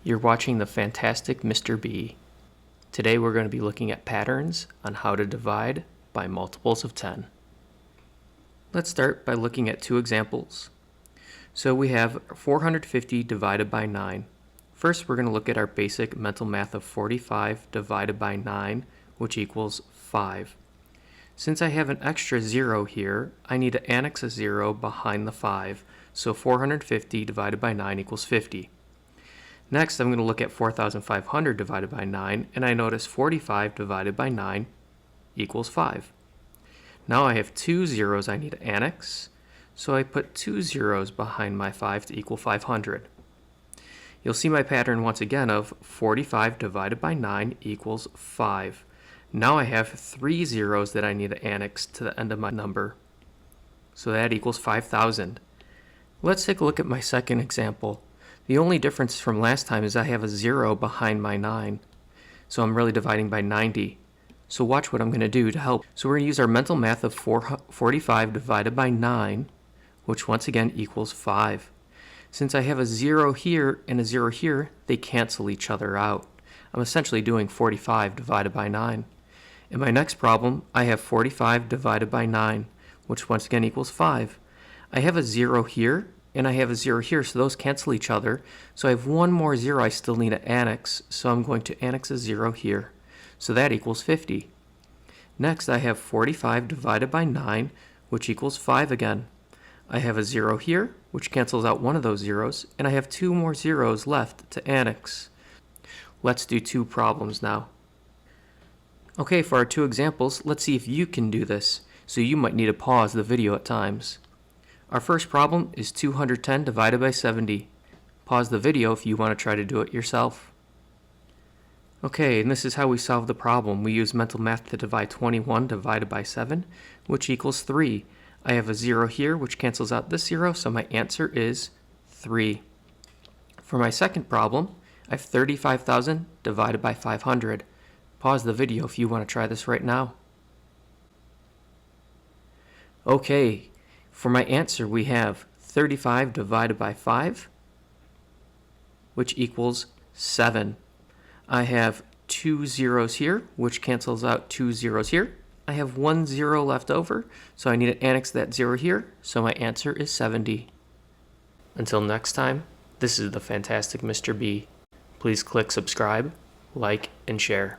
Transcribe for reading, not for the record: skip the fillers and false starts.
You're watching the Fantastic Mr. Bee. Today we're going to be looking at patterns on how to divide by multiples of 10. Let's start by looking at two examples. So we have 450 divided by 9. First we're going to look at our basic mental math of 45 divided by 9, which equals 5. Since I have an extra 0 here, I need to annex a 0 behind the 5, so 450 divided by 9 equals 50. Next, I'm going to look at 4,500 divided by 9, and I notice 45 divided by 9 equals 5. Now I have two zeros I need to annex, so I put two zeros behind my 5 to equal 500. You'll see my pattern once again of 45 divided by 9 equals 5. Now I have three zeros that I need to annex to the end of my number, so that equals 5,000. Let's take a look at my second example. The only difference from last time is I have a 0 behind my 9, so I'm really dividing by 90. So watch what I'm going to do to help. So we're going to use our mental math of 45 divided by 9, which once again equals 5. Since I have a 0 here and a 0 here, they cancel each other out. I'm essentially doing 45 divided by 9. In my next problem, I have 45 divided by 9, which once again equals 5. I have a 0 here and I have a 0 here, so those cancel each other. So I have one more 0 I still need to annex, so I'm going to annex a 0 here. So that equals 50. Next, I have 45 divided by 9, which equals 5 again. I have a 0 here, which cancels out one of those zeros, and I have two more zeros left to annex. Let's do two problems now. Okay, for our two examples, let's see if you can do this, so you might need to pause the video at times. Our first problem is 210 divided by 70. Pause the video if you want to try to do it yourself. Okay, and this is how we solve the problem. We use mental math to divide 21 divided by 7, which equals 3. I have a 0 here, which cancels out this 0, so my answer is 3. For my second problem, I have 35,000 divided by 500. Pause the video if you want to try this right now. Okay, for my answer we have 35 divided by 5, which equals 7. I have two zeros here, which cancels out two zeros here. I have one 0 left over, so I need to annex that 0 here, so my answer is 70. Until next time, this is the Fantastic Mr. Bee. Please click subscribe, like, and share.